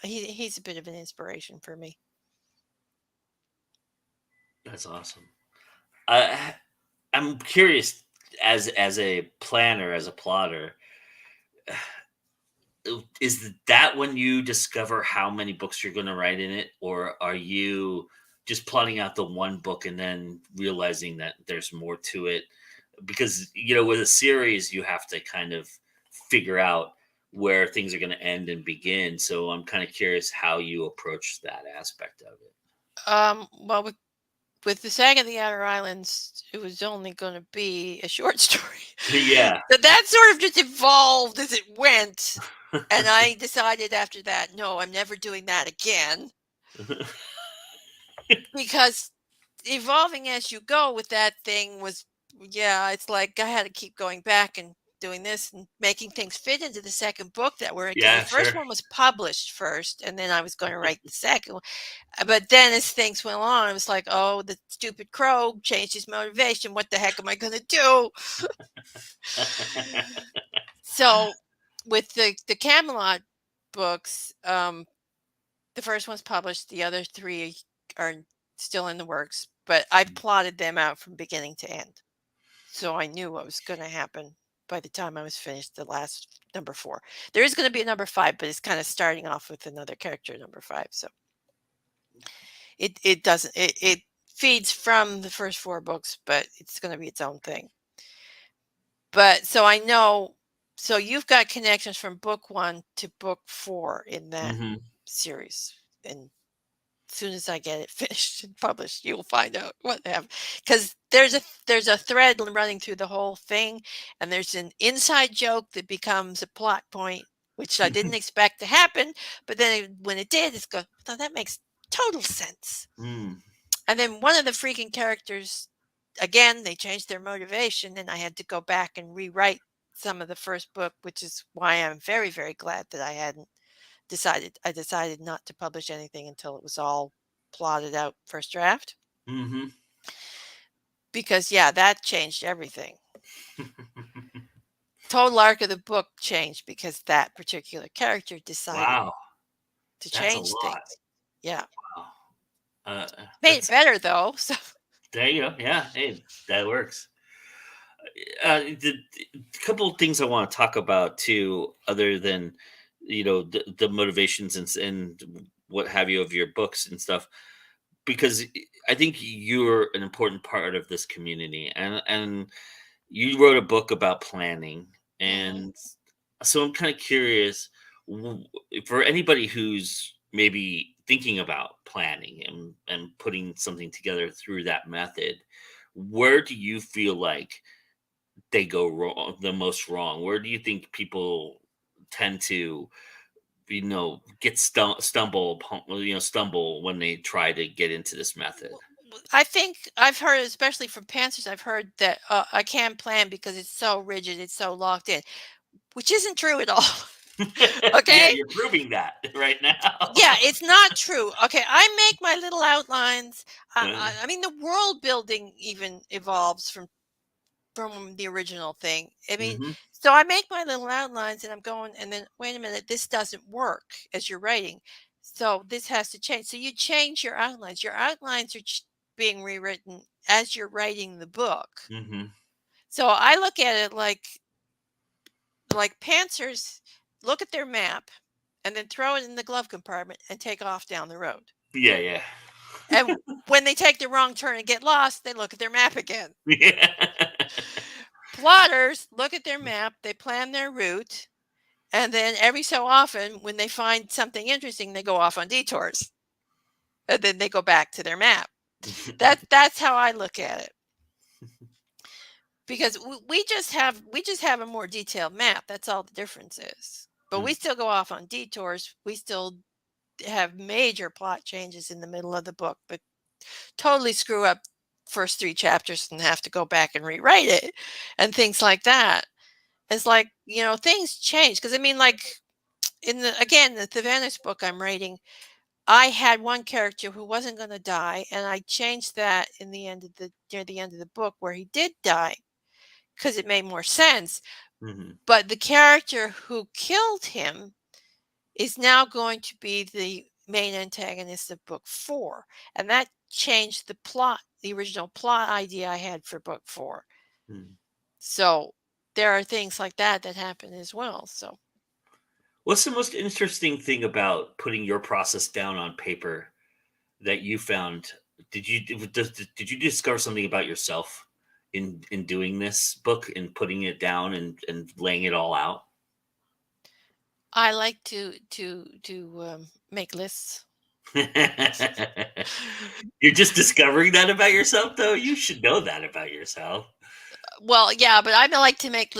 He's a bit of an inspiration for me. That's awesome. I I'm curious as a planner, as a plotter, is that when you discover how many books you're going to write in it, or are you just plotting out the one book and then realizing that there's more to it? Because with a series, you have to kind of figure out where things are going to end and begin. So I'm kind of curious how you approach that aspect of it. Well, with the Saga of the Outer Islands, it was only gonna be a short story. Yeah. But that sort of just evolved as it went, and I decided after that, "No, I'm never doing that again," because evolving as you go with that thing was, yeah, it's like I had to keep going back and doing this and making things fit into the second book that were because the Yeah, first sure. one was published first and then I was going to write the second one. But then as things went along, I was like, oh, the stupid crow changed his motivation. What the heck am I going to do? So with the Camelot books, the first one's published, the other 3 are still in the works, but I plotted them out from beginning to end. So I knew what was going to happen by the time I was finished the last number 4. There is going to be a number 5, but it's kind of starting off with another character number 5. So it doesn't it feeds from the first 4 books, but it's going to be its own thing. But so I know, so you've got connections from book 1 to book 4 in that Hmm. series. And as soon as I get it finished and published, you'll find out what happened. Because there's a thread running through the whole thing, and there's an inside joke that becomes a plot point, which I didn't expect to happen. But then when it did, it's go, "Oh, that makes total sense." Mm, And then one of the freaking characters, again, they changed their motivation, and I had to go back and rewrite some of the first book, which is why I'm very, very glad that I decided not to publish anything until it was all plotted out first draft hmm. because yeah, that changed everything. total arc of the book changed because that particular character decided Wow, to that's a change lot. things. Yeah. Wow. Uh, Made it that's better though. So there you go. Yeah, hey, that works. The couple of things I want to talk about too, other than the motivations and what have you of your books and stuff, because I think you're an important part of this community, and you wrote a book about planning, mhm. and so I'm kind of curious w- for anybody who's maybe thinking about planning and putting something together through that method. Where do you feel like they go wrong the most wrong? Where do you think people tend to, get stumble when they try to get into this method? I think I've heard, especially from pantsers, I've heard that I can't plan because it's so rigid, it's so locked in, which isn't true at all. Yeah, Okay. you're proving that right now. Yeah, it's not true. Okay, I make my little outlines. I, Uh, I, I mean, the world building even evolves from the original thing. I mean, mhm, so I make my little outlines, and I'm going, and then wait a minute, this doesn't work as you're writing. So this has to change. So you change your outlines. Your outlines are being rewritten as you're writing the book. mhm. So I look at it like pantsers look at their map and then throw it in the glove compartment and take off down the road. Yeah, yeah. And when they take the wrong turn and get lost, they look at their map again. Yeah. Plotters look at their map, they plan their route, and then every so often, when they find something interesting, they go off on detours. And then they go back to their map. That's how I look at it. Because we just have a more detailed map. That's all the difference is. But we Mm, still go off on detours. We still have major plot changes in the middle of the book, but totally screw up first 3 chapters and have to go back and rewrite it and things like that. It's like, things change because I mean, like, the Vanish book I'm writing, I had one character who wasn't gonna die, and I changed that in the end of the near the end of the book where he did die because it made more sense, mhm, but the character who killed him is now going to be the main antagonist of book 4, and that changed the original plot idea I had for book 4. mm. So, there are things like that happen as well, so What's the most interesting thing about putting your process down on paper that you found? Did you discover something about yourself in doing this book and putting it down and laying it all out? I like to make lists. You're just discovering that about yourself, though? You should know that about yourself. Well, yeah, but I like to make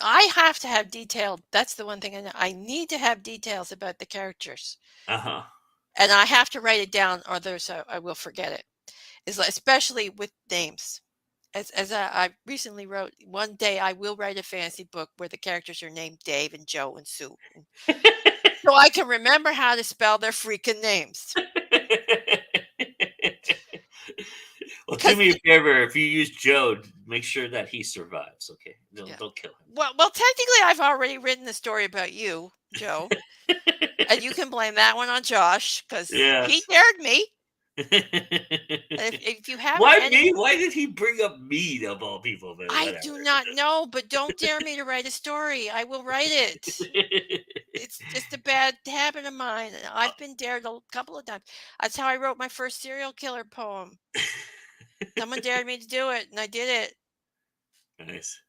I have to have detailed that's the one thing I know. I need to have details about the characters, Uh-huh. and I have to write it down or there's I will forget it. Is like, especially with names. As I recently wrote, one day I will write a fantasy book where the characters are named Dave and Joe and Sue, so I can remember how to spell their freaking names. Well, do Because me a favor. If you use Joe, make sure that he survives, okay? Don't yeah, don't kill well, technically, I've already written the story about you, Joe, him. and you can blame that one on Josh because he Yes. dared me. And if you have Why any, me? Why did he bring up me of all people? But I whatever. do not know, but don't dare me to write a story. I will write it. It's just a bad habit of mine. And I've been dared a couple of times. That's how I wrote my first serial killer poem. Someone dared me to do it, and I did it. Nice.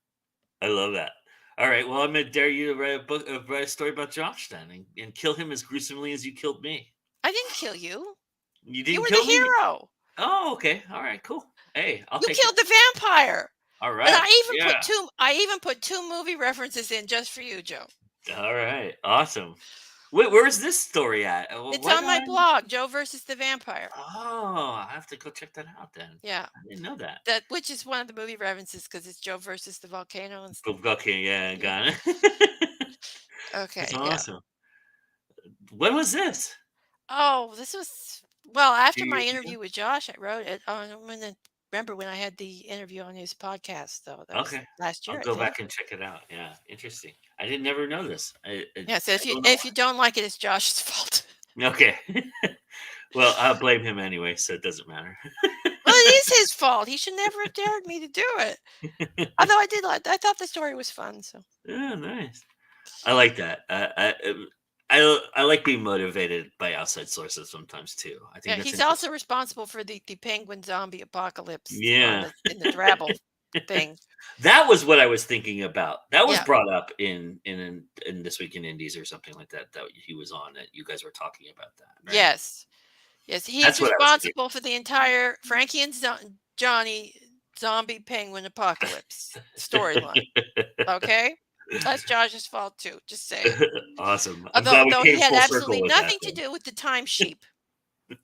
I love that. All right. Well, I'm gonna dare you to write a story about Josh then, and kill him as gruesomely as you killed me. I didn't kill you. You You didn't were the kill me. hero. Oh, okay. All right. Cool. Hey, I'll You take killed it. the vampire. All And right. Yeah. I even put two movie references in just for you, Joe. All right. Awesome. Wait, where's this story at? It's What on my on? blog, Joe versus the Vampire. Oh, I have to go check that out then. Yeah. I didn't know that. That which is one of the movie references because it's Joe versus the volcano and stuff. Okay, yeah, Yeah. got it. That's Okay. Yeah. awesome. When was this? Oh, this was well, after my Years ago? interview with Josh, I wrote it. Oh, I'm gonna remember when I had the interview on his podcast, though. That was Okay. last I'll year, I go think. back and check it out. Yeah, interesting. I didn't never know this. Yeah, so I don't know if you don't like it, it's Josh's fault. why. Okay. Well, I'll blame him anyway, so it doesn't matter. Well, it is his fault. He should never have dared me to do it. Although I thought the story was fun. So Yeah, nice. I like that. I like being motivated by outside sources sometimes too. I think yeah, that's he's interesting. also responsible for the penguin zombie apocalypse on Yeah. the in the Drabble thing. That was what I was thinking about. That was Yeah. brought up in This Week in Indies or something like that that he was on, that you guys were talking about that, right? Yes. Yes. He's That's what I was thinking. responsible for the entire Frankie and Johnny zombie penguin apocalypse storyline. Okay. That's Josh's fault too. Just saying. Awesome. I'm Although glad we though he came had full circle absolutely with that nothing to do with the time sheep. then.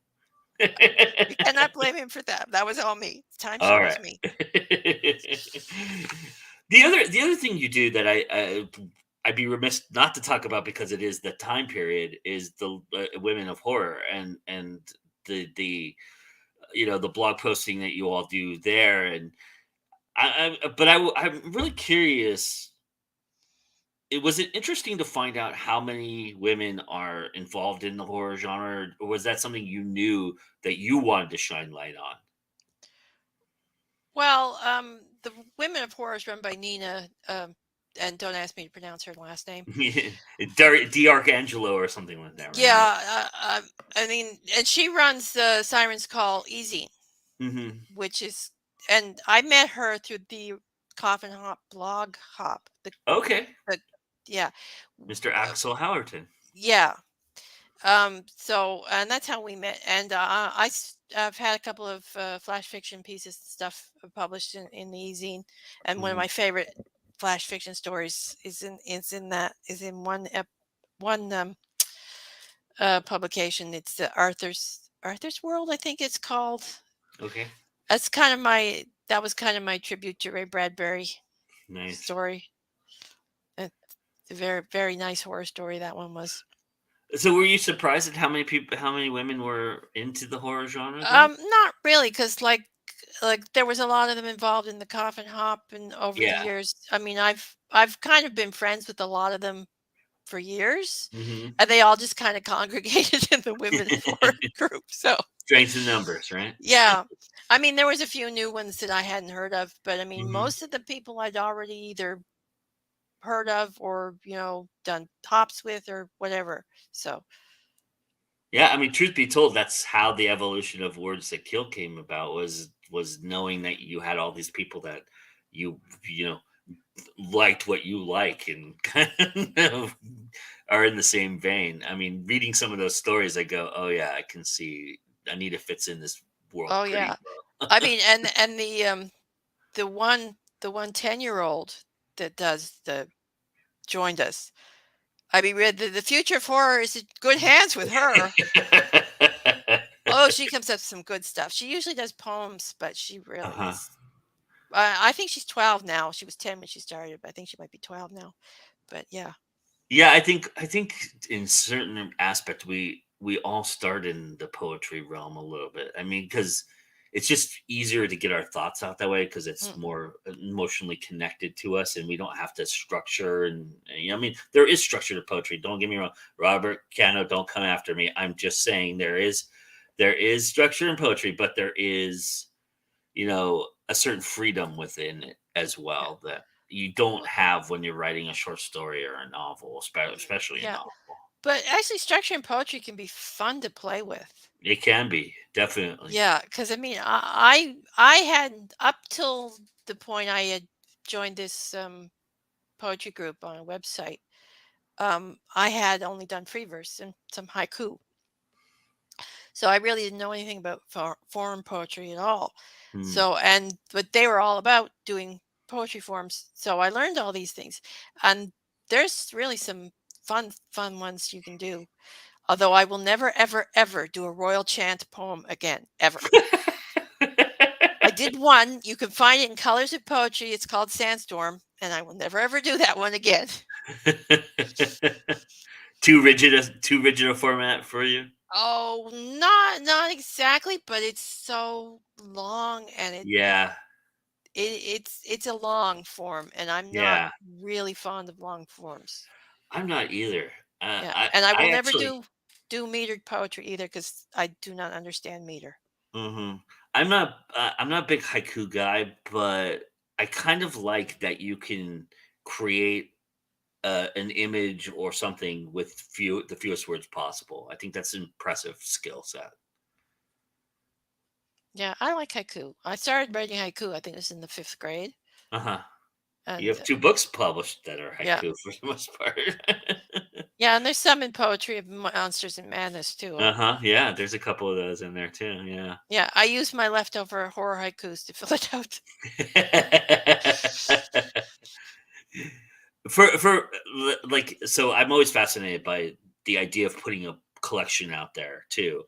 You cannot blame him for that. That was all me. Time All sheep was right. me. The other thing you do that I'd be remiss not to talk about, because it is the time period, is the women of horror, and the the blog posting that you all do there. And I'm really curious. Was it interesting to find out how many women are involved in the horror genre, or was that something you knew that you wanted to shine light on? Well, the Women of Horror is run by Nina, and don't ask me to pronounce her last name. D'Arcangelo or something like that, right? Yeah, I mean, and she runs the Sirens Call Easy, Hmm. which is, and I met her through the Coffin Hop blog hop. Okay, The yeah, Mr. uh, Axel Howerton. yeah. So and that's how we met. And I've had a couple of flash fiction pieces and stuff published in the e-zine, and one of Mhm. my favorite flash fiction stories is in one publication. It's the Arthur's World, I think it's called. Okay, That was kind of my tribute to Ray Bradbury nice. story. It's a very very nice horror story that one was. So, were you surprised at how many women were into the horror genre then? Not really, because like there was a lot of them involved in the Coffin Hop, and over the Yeah. years, I mean, I've kind of been friends with a lot of them for years, Hmm. and they all just kind of congregated in the women of horror group. So Strength in numbers, right? yeah, I mean, there was a few new ones that I hadn't heard of, but I mean, Hmm. most of the people I'd already either heard of or done tops with or whatever. So Yeah, I mean, truth be told, that's how the evolution of Words That Kill came about, was knowing that you had all these people that you you know liked what you like, and kind of are in the same vein. I mean, reading some of those stories, I go, "Oh yeah, I can see Anita fits in this world oh pretty yeah, well." I mean, and the one 10-year-old that does the joined us. I mean, the future of horror is in good hands with her. Oh, she comes up with some good stuff. She usually does poems, but she really Uh-huh. is. I think she's 12 now. She was 10 when she started, but I think she might be 12 now. But yeah. Yeah, I think in certain aspect we all start in the poetry realm a little bit. I mean, because it's just easier to get our thoughts out that way, because it's Mm. more emotionally connected to us, and we don't have to structure. And I mean, there is structure to poetry. Don't get me wrong, Robert Cano, don't come after me. I'm just saying there is structure in poetry, but there is a certain freedom within it as Yeah. well, that you don't Well, have when you're writing a short story or a novel, especially a yeah. novel. But actually, structure and poetry can be fun to play with. It can be, definitely. Yeah, because I mean, I had up till the point I had joined this poetry group on a website. I had only done free verse and some haiku. So I really didn't know anything about foreign poetry at all. Hmm. But they were all about doing poetry forms. So I learned all these things. And there's really some fun ones you can do. Although I will never, ever, ever do a royal chant poem again, ever. I did one. You can find it in Colors of Poetry. It's called Sandstorm. And I will never, ever do that one again. Too rigid a format for you? Oh, not exactly, but it's so long and Yeah, it's a long form, and I'm not yeah. really fond of long forms. I'm not either. Yeah, I and I will I never actually do metered poetry either because I do not understand meter. mhm. I'm not a big haiku guy, but I kind of like that you can create an image or something with the fewest words possible. I think that's an impressive skill set. Yeah, I like haiku. I started writing haiku, I think it was in the 5th grade, Uh-huh. You and, have 2 books published that are yeah. haiku for the most part. Yeah, and there's some in poetry of Monsters and Madness too. Uh-huh, yeah, there's a couple of those in there too, yeah. Yeah, I use my leftover horror haikus to fill it out. Like, so I'm always fascinated by the idea of putting a collection out there too.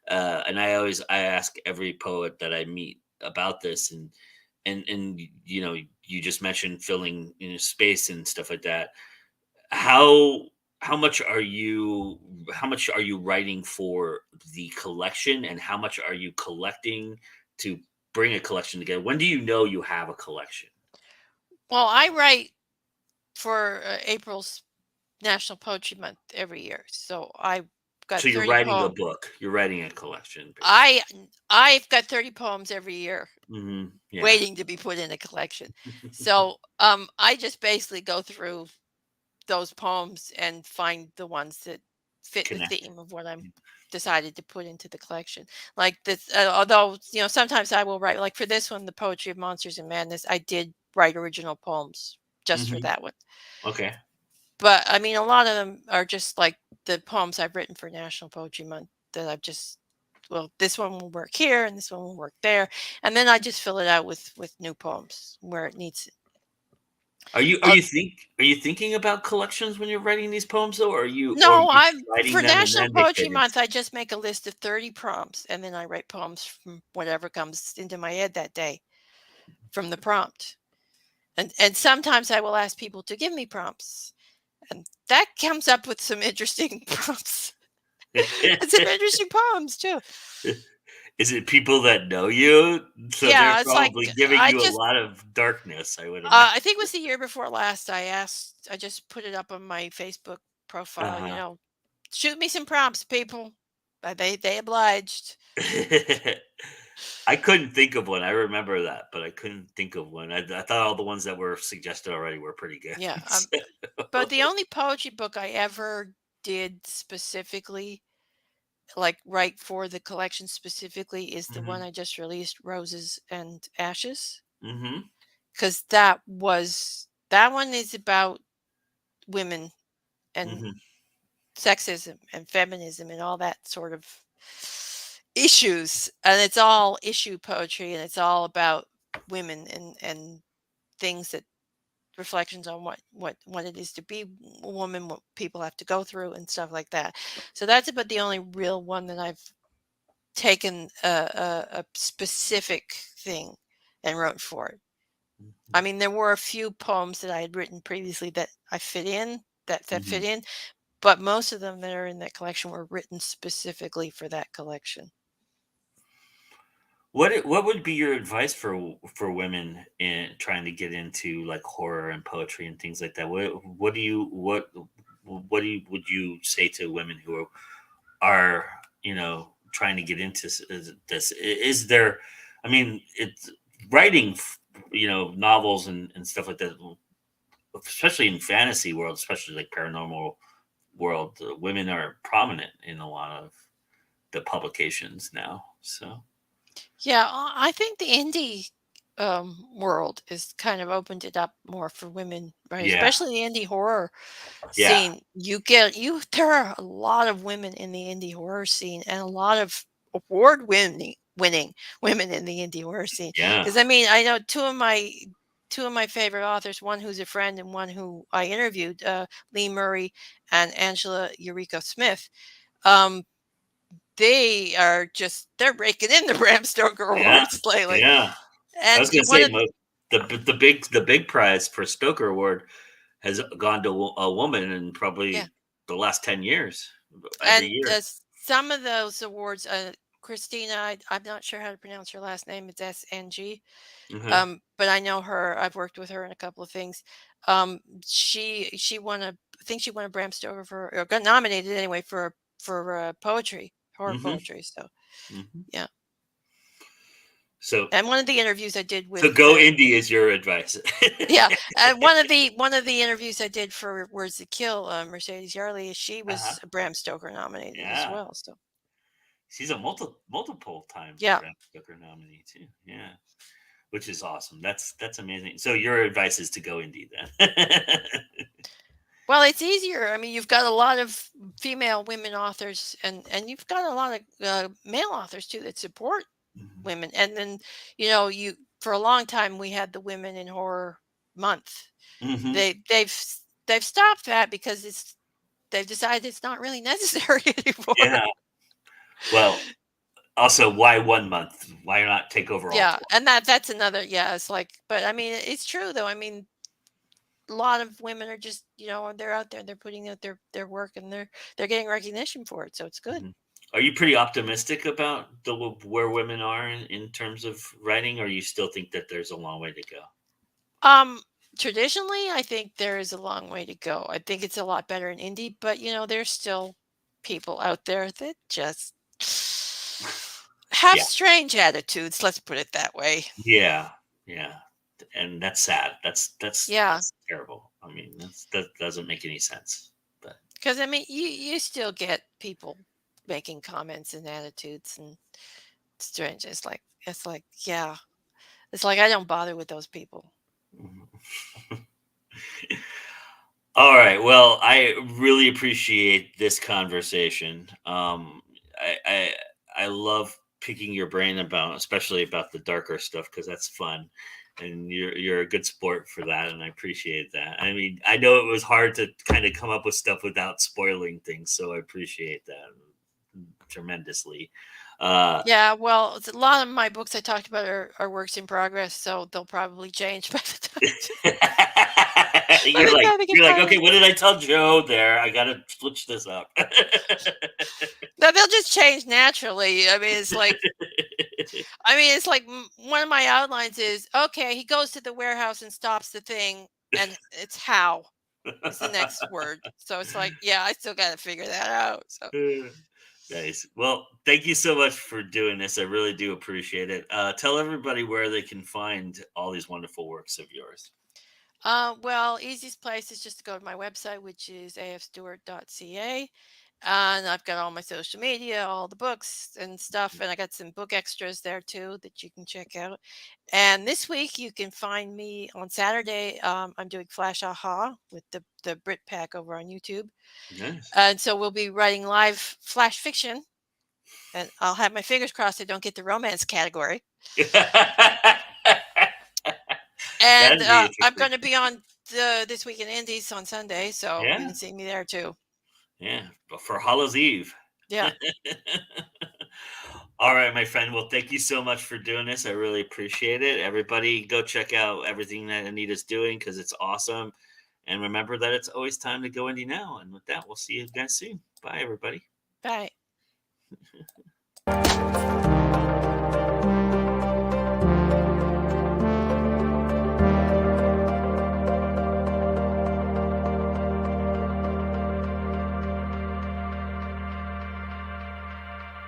And I ask every poet that I meet about this, and you know, you just mentioned filling, you know, space and stuff like that. How how much are you how much are you writing for the collection, and how much are you collecting to bring a collection together? When do you know you have a collection? Well, I write for April's National Poetry Month every year, so I've got So you're 30 writing a poems. book. You're writing a collection, basically. I I've got 30 poems every year Yeah. waiting to be put in a collection. So, I just basically go through those poems and find the ones that fit the Connect. theme of what I'm decided to put into the collection. Like this, although sometimes I will write. Like for this one, the Poetry of Monsters and Madness, I did write original poems just for Mhm. that one. Okay. But I mean, a lot of them are just like the poems I've written for National Poetry Month that I've just well, this one will work here and this one will work there, and then I just fill it out with new poems where it needs. Uh, Are you thinking about collections when you're writing these poems, though, or are no, you just I'm writing for them and National then they Poetry fit into Month. I just make a list of 30 prompts, and then I write poems from whatever comes into my head that day from the prompt. And sometimes I will ask people to give me prompts, and that comes up with some interesting prompts and some interesting poems too. Is it people that know you? So they're Yeah, it's like probably giving I you a just lot of darkness, I would imagine. I think it was the year before last. I just put it up on my Facebook profile. Uh-huh. Shoot me some prompts, people. They obliged. I couldn't think of one. I remember that, but I couldn't think of one. I thought all the ones that were suggested already were pretty good. Yeah. So But the only poetry book I ever did specifically, like write for the collection specifically, is the one Mhm. I just released, Roses and Ashes. Mhm. Because that one is about women and Mhm. sexism and feminism and all that sort of issues. And it's all issue poetry and it's all about women and things that reflections on what it is to be a woman, what people have to go through and stuff like that. So that's about the only real one that I've taken a specific thing and wrote for it. Mhm. I mean, there were a few poems that I had written previously that I fit in that Mhm. fit in, but most of them that are in that collection were written specifically for that collection. What would be your advice for women in trying to get into like horror and poetry and things like that? Would you say to women who are, you know, trying to get into this? Is there, I mean, it's writing, you know, novels and stuff like that, especially in fantasy world, especially like paranormal world. Women are prominent in a lot of the publications now. So Yeah, I think the indie world is kind of opened it up more for women, right? yeah, Especially the indie horror yeah, scene. There are a lot of women in the indie horror scene and a lot of award winning women in the indie horror scene. yeah. Because I mean, I know two of my favorite authors, one who's a friend and one who I interviewed, Lee Murray and Angela Eureka Smith. Um, they're raking in the Bram Stoker Yeah, awards lately. yeah. I was And gonna one say of the big prize for Stoker Award has gone to a woman in yeah, probably the last 10 years, every and year. some of those awards, Christina, I'm not sure how to pronounce her last name. It's SNG. Uh-huh. But I know her. I've worked with her in a couple of things. She won a I think she won a Bram Stoker for, or got nominated anyway for poetry, horror Mm-hmm. poetry. So Mm-hmm. yeah. So And one of the interviews I did so with go indie is your advice. yeah, one of the interviews I did for Words That Kill, Mercedes Yarley, she Uh-huh. was a Bram Stoker nominated as Yeah. well. So She's a multiple time yeah. Bram Stoker nominee too. Yeah. Which is awesome. That's amazing. So your advice is to go indie then. Well, it's easier. I mean, you've got a lot of female women authors, and you've got a lot of male authors too that support Mhm. women. And then, you know, you for a long time we had the Women in Horror Month. Mhm. They've stopped that because they've decided it's not really necessary anymore. Yeah. Well, also, why 1 month? Why not take over all Yeah, 12? and that's another, yeah, it's like, but I mean, it's true though. I mean, a lot of women are just, you know, they're out there, they're putting out their work, and they're getting recognition for it, so it's good. Mhm. Are you pretty optimistic about where women are in terms of writing, or you still think that there's a long way to go? Um, Traditionally, I think there is a long way to go. I think it's a lot better in indie, but you know, there's still people out there that just have Yeah. strange attitudes, let's put it that way. Yeah. Yeah. And that's sad. That's Yeah, that's terrible. I mean, that doesn't make any sense. But because I mean, you still get people making comments and attitudes and strange. It's like yeah, it's like I don't bother with those people. all right. Well, I really appreciate this conversation. I love picking your brain about, especially about the darker stuff, because that's fun, and you're a good sport for that, and I appreciate that. I mean, I know it was hard to kind of come up with stuff without spoiling things, so I appreciate that tremendously. Uh, Yeah, well, a lot of my books I talked about are works in progress, so they'll probably change by the by the time they get you're like, okay, published. what did I tell Joe there? I gotta switch this up. No, they'll just change naturally. I mean, it's like one of my outlines is okay. He goes to the warehouse and stops the thing, and it's how is the next word. So it's like, yeah, I still got to figure that out. So, Nice. Well, thank you so much for doing this. I really do appreciate it. Tell everybody where they can find all these wonderful works of yours. well, easiest place is just to go to my website, which is afstewart.ca. And I've got all my social media, all the books and stuff. And I got some book extras there too that you can check out. And this week you can find me on Saturday. I'm doing Flash Aha with the Brit Pack over on YouTube. Nice. And so we'll be writing live flash fiction. And I'll have my fingers crossed I don't get the romance category. And That'd be I'm interesting. going to be on This Week in Indies on Sunday. So you Yeah. can see me there too. Yeah. But for Hallows Eve. Yeah. All right, my friend. Well, thank you so much for doing this. I really appreciate it. Everybody, go check out everything that Anita's doing because it's awesome. And remember that it's always time to go indie now. And with that, we'll see you guys soon. Bye, everybody. Bye.